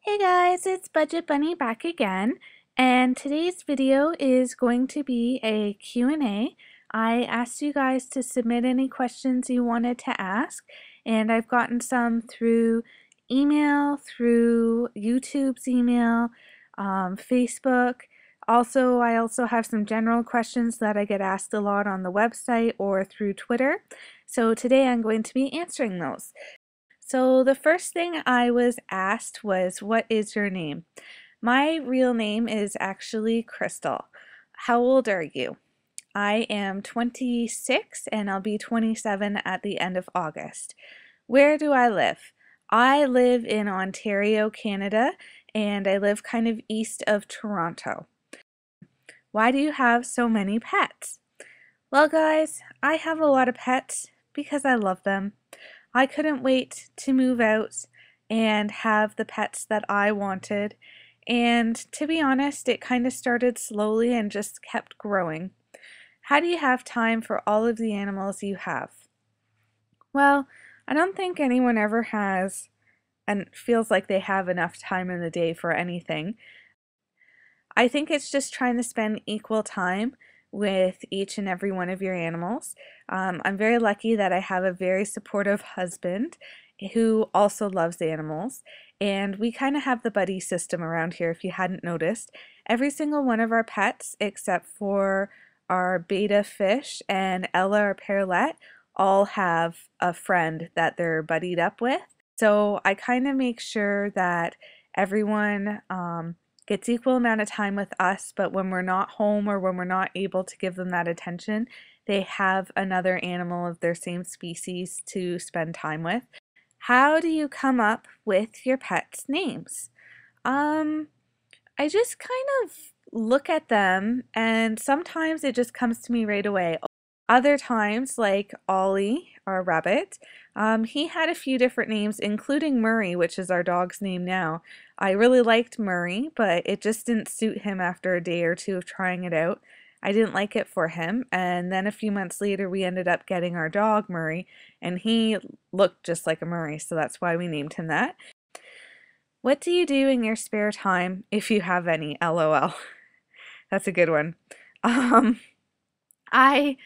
Hey guys, it's Budget Bunny back again, and today's video is going to be a Q&A. I asked you guys to submit any questions you wanted to ask, and I've gotten some through email, through YouTube's email, Facebook. I also have some general questions that I get asked a lot on the website or through Twitter. So today I'm going to be answering those. So the first thing I was asked was, what is your name? My real name is actually Crystal. How old are you? I am 26 and I'll be 27 at the end of August. Where do I live? I live in Ontario, Canada, and I live kind of east of Toronto. Why do you have so many pets? Well, guys, I have a lot of pets because I love them. I couldn't wait to move out and have the pets that I wanted. And to be honest, it kind of started slowly and just kept growing. How do you have time for all of the animals you have? Well, I don't think anyone ever has and feels like they have enough time in the day for anything. I think it's just trying to spend equal time with each and every one of your animals. I'm very lucky that I have a very supportive husband who also loves animals, and we kind of have the buddy system around here if you hadn't noticed. Every single one of our pets except for our betta fish and Ella, our parrot, all have a friend that they're buddied up with. So I kind of make sure that everyone gets equal amount of time with us, but when we're not home or when we're not able to give them that attention, they have another animal of their same species to spend time with. How do you come up with your pets' names? I just kind of look at them and sometimes it just comes to me right away. Other times, like Ollie, our rabbit, he had a few different names, including Murray, which is our dog's name now. I really liked Murray, but it just didn't suit him after a day or two of trying it out. I didn't like it for him, and then a few months later we ended up getting our dog Murray, and he looked just like a Murray, so that's why we named him that. What do you do in your spare time, if you have any? LOL. That's a good one. I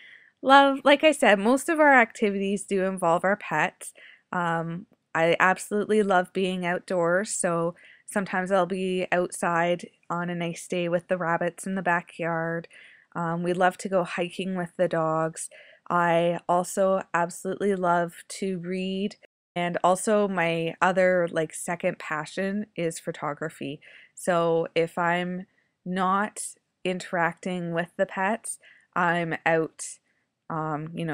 love, like I said, most of our activities do involve our pets. I absolutely love being outdoors, so sometimes I'll be outside on a nice day with the rabbits in the backyard. We love to go hiking with the dogs. I also absolutely love to read, and also my other second passion is photography. So if I'm not interacting with the pets, I'm out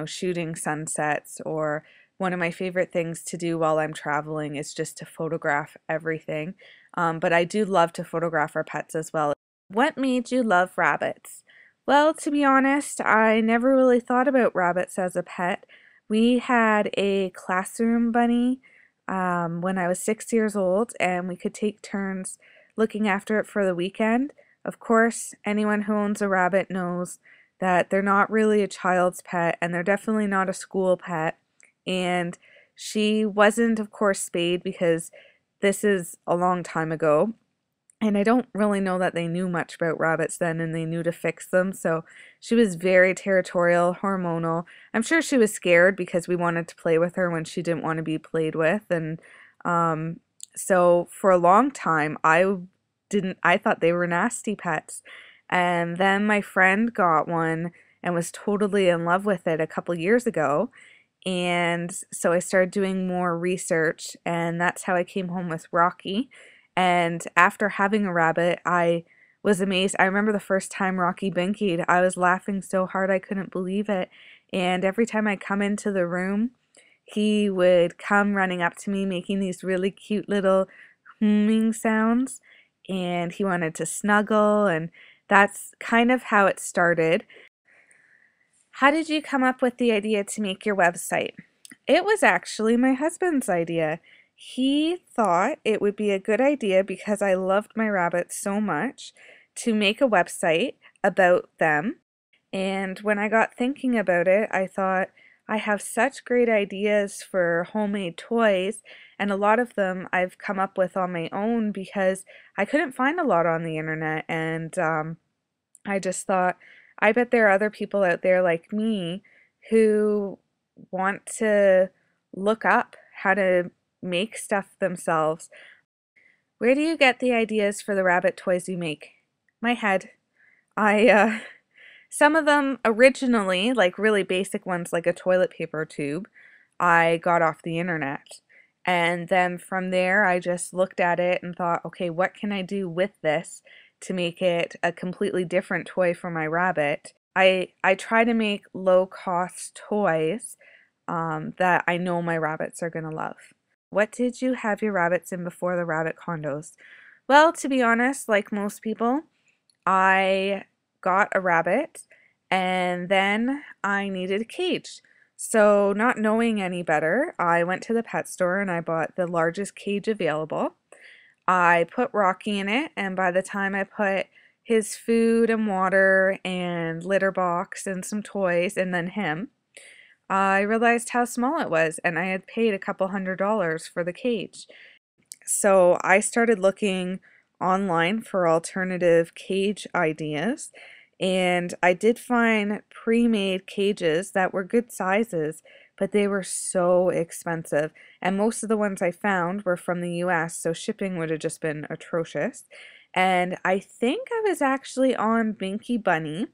shooting sunsets, or one of my favorite things to do while I'm traveling is just to photograph everything. But I do love to photograph our pets as well. What made you love rabbits? Well, to be honest, I never really thought about rabbits as a pet. We had a classroom bunny when I was 6 years old, and we could take turns looking after it for the weekend. Of course, anyone who owns a rabbit knows that they're not really a child's pet, and they're definitely not a school pet. And she wasn't, of course, spayed because this is a long time ago. And I don't really know that they knew much about rabbits then, and they knew to fix them. So she was very territorial, hormonal. I'm sure she was scared because we wanted to play with her when she didn't want to be played with. And so for a long time, I thought they were nasty pets. And then my friend got one and was totally in love with it a couple years ago. And so I started doing more research, and that's how I came home with Rocky. And after having a rabbit, I was amazed. I remember the first time Rocky binkied, I was laughing so hard I couldn't believe it. And every time I come into the room, he would come running up to me making these really cute little humming sounds. And he wanted to snuggle, and that's kind of how it started. How did you come up with the idea to make your website? It was actually my husband's idea. He thought it would be a good idea, because I loved my rabbits so much, to make a website about them. And when I got thinking about it, I thought I have such great ideas for homemade toys, and a lot of them I've come up with on my own because I couldn't find a lot on the internet, and I just thought, I bet there are other people out there like me who want to look up how to make stuff themselves. Where do you get the ideas for the rabbit toys you make? My head. I Some of them originally, like really basic ones like a toilet paper tube, I got off the internet. And then from there, I just looked at it and thought, okay, what can I do with this to make it a completely different toy for my rabbit? I try to make low cost toys that I know my rabbits are going to love. What did you have your rabbits in before the rabbit condos? Well, to be honest, like most people, I got a rabbit and then I needed a cage. So, not knowing any better, I went to the pet store and I bought the largest cage available. I put Rocky in it, and by the time I put his food and water and litter box and some toys and then him, I realized how small it was, and I had paid a couple $100s for the cage. So I started looking online for alternative cage ideas, and I did find pre-made cages that were good sizes, but they were so expensive. And most of the ones I found were from the US, so shipping would have just been atrocious. And I think I was actually on Binky Bunny,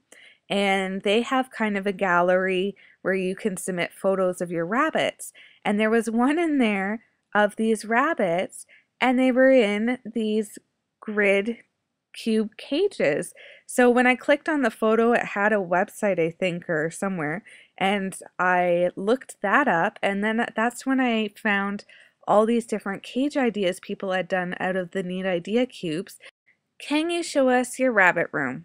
and they have kind of a gallery where you can submit photos of your rabbits. And there was one in there of these rabbits, and they were in these grid cube cages. So when I clicked on the photo, it had a website, I think, or somewhere, and I looked that up, and then that's when I found all these different cage ideas people had done out of the Neat Idea cubes. Can you show us your rabbit room?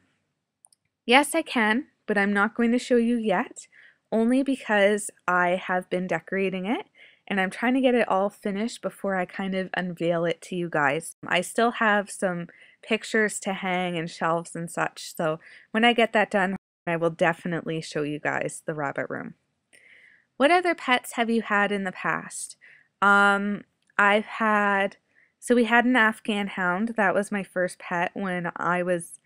Yes, I can, but I'm not going to show you yet, only because I have been decorating it and I'm trying to get it all finished before I kind of unveil it to you guys. I still have some pictures to hang and shelves and such, so when I get that done, I will definitely show you guys the rabbit room. What other pets have you had in the past? I've had, so we had an Afghan hound. That was my first pet when I was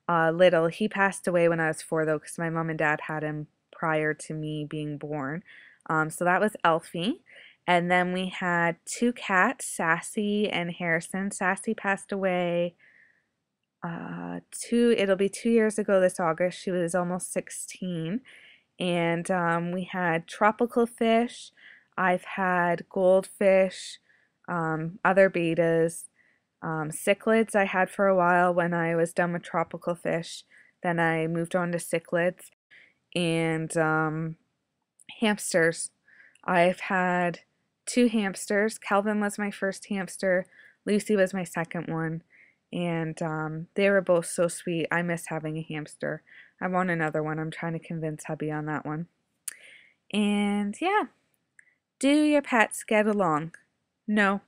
little. He passed away when I was 4 though, because my mom and dad had him prior to me being born. So that was Elfie. And then we had 2 cats, Sassy and Harrison. Sassy passed away it'll be 2 years ago this August. She was almost 16. And we had tropical fish. I've had goldfish, other betas. Cichlids I had for a while when I was done with tropical fish. Then I moved on to cichlids. And hamsters. I've had 2 hamsters. Calvin was my first hamster. Lucy was my second one. And they were both so sweet. I miss having a hamster. I want another one. I'm trying to convince hubby on that one. And yeah. Do your pets get along? No.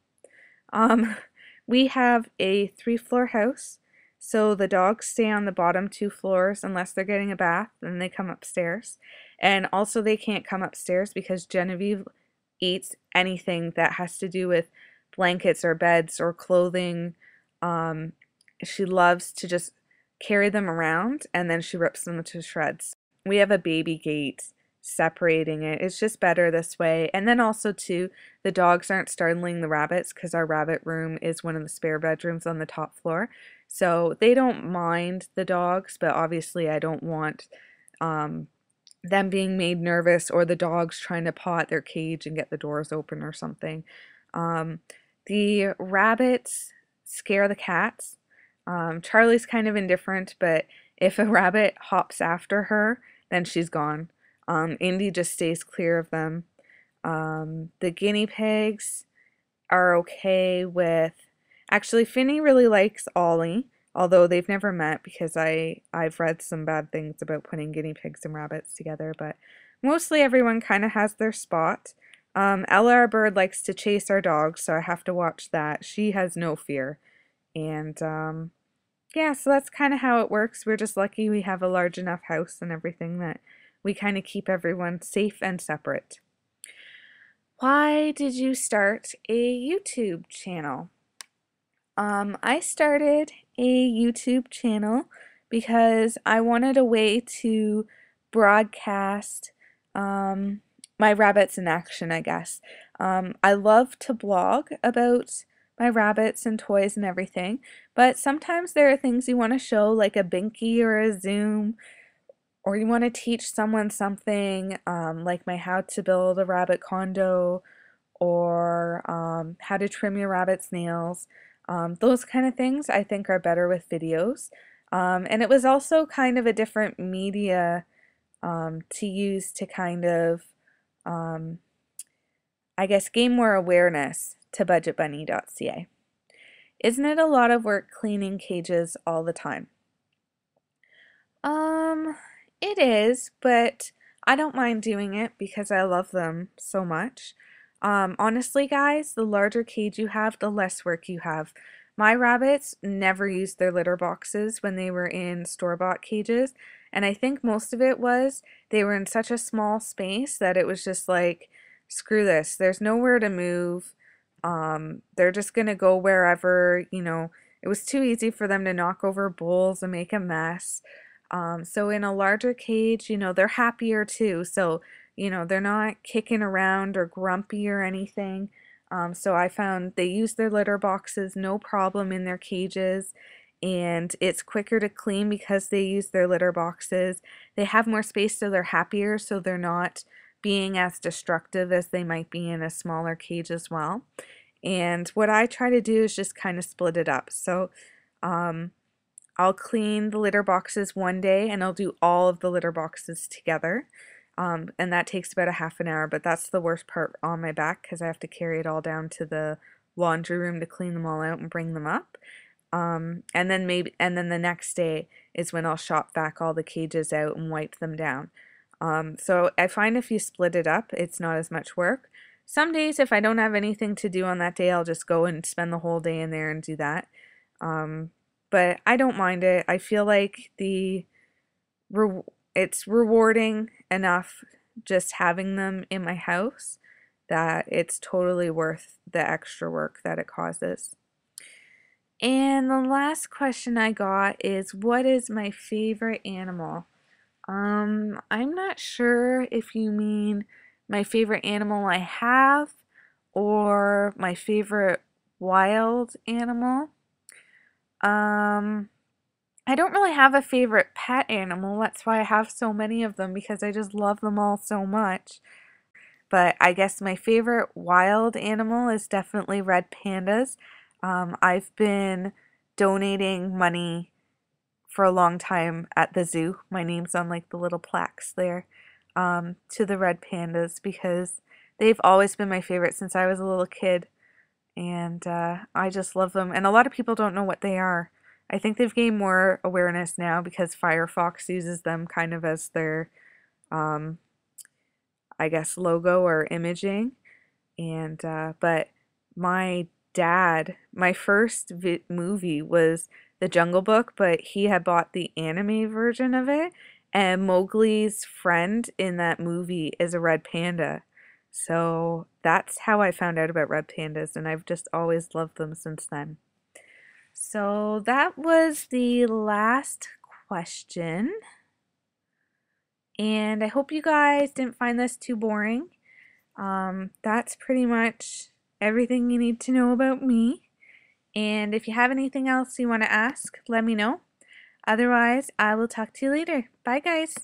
We have a 3-floor house, so the dogs stay on the bottom 2 floors unless they're getting a bath, then they come upstairs. And also they can't come upstairs because Genevieve eats anything that has to do with blankets or beds or clothing. She loves to just carry them around and then she rips them to shreds. We have a baby gate separating it. It's just better this way. And then also too, the dogs aren't startling the rabbits because our rabbit room is one of the spare bedrooms on the top floor. So they don't mind the dogs, but obviously I don't want them being made nervous or the dogs trying to paw at their cage and get the doors open or something. The rabbits scare the cats. Charlie's kind of indifferent, but if a rabbit hops after her, then she's gone. Indy just stays clear of them. The guinea pigs are okay with... Actually, Finny really likes Ollie, although they've never met because I've read some bad things about putting guinea pigs and rabbits together, but mostly everyone kind of has their spot. Ella, our bird, likes to chase our dogs, so I have to watch that. She has no fear. And yeah, so that's kind of how it works. We're just lucky we have a large enough house and everything that we kind of keep everyone safe and separate. Why did you start a YouTube channel? I started a YouTube channel because I wanted a way to broadcast my rabbits in action, I guess. I love to blog about my rabbits and toys and everything, but sometimes there are things you want to show, like a binky or a zoom, or you want to teach someone something, like my how to build a rabbit condo, or how to trim your rabbit's nails. Those kind of things I think are better with videos. And it was also kind of a different media to use to kind of, um, I guess, gain more awareness to BudgetBunny.ca. Isn't it a lot of work cleaning cages all the time? Um, it is, but I don't mind doing it because I love them so much. Honestly, guys, the larger cage you have, the less work you have. My rabbits never used their litter boxes when they were in store-bought cages, and I think most of it was they were in such a small space that it was just like, screw this, there's nowhere to move. They're just gonna go wherever, it was too easy for them to knock over bowls and make a mess. So in a larger cage, they're happier too. So, they're not kicking around or grumpy or anything. So I found they use their litter boxes no problem in their cages, and it's quicker to clean because they use their litter boxes. They have more space, so they're happier, so they're not being as destructive as they might be in a smaller cage as well. And what I try to do is just kind of split it up. So, I'll clean the litter boxes one day and I'll do all of the litter boxes together. And that takes about a half an hour, but that's the worst part on my back because I have to carry it all down to the laundry room to clean them all out and bring them up. And then the next day is when I'll shop vac all the cages out and wipe them down. So I find if you split it up, it's not as much work. Some days, if I don't have anything to do on that day, I'll just go and spend the whole day in there and do that. But I don't mind it. I feel like it's rewarding enough just having them in my house that it's totally worth the extra work that it causes. And the last question I got is, what is my favorite animal? I'm not sure if you mean my favorite animal I have or my favorite wild animal. I don't really have a favorite pet animal. That's why I have so many of them, because I just love them all so much. But I guess my favorite wild animal is definitely red pandas. I've been donating money for a long time at the zoo. My name's on like the little plaques there, to the red pandas because they've always been my favorite since I was a little kid. And I just love them. And a lot of people don't know what they are. I think they've gained more awareness now because Firefox uses them kind of as their, I guess, logo or imaging. And but my dad, my first movie was The Jungle Book, but he had bought the anime version of it. And Mowgli's friend in that movie is a red panda. So that's how I found out about red pandas, and I've just always loved them since then. So that was the last question. And I hope you guys didn't find this too boring. That's pretty much everything you need to know about me. And if you have anything else you want to ask, let me know. Otherwise, I will talk to you later. Bye, guys.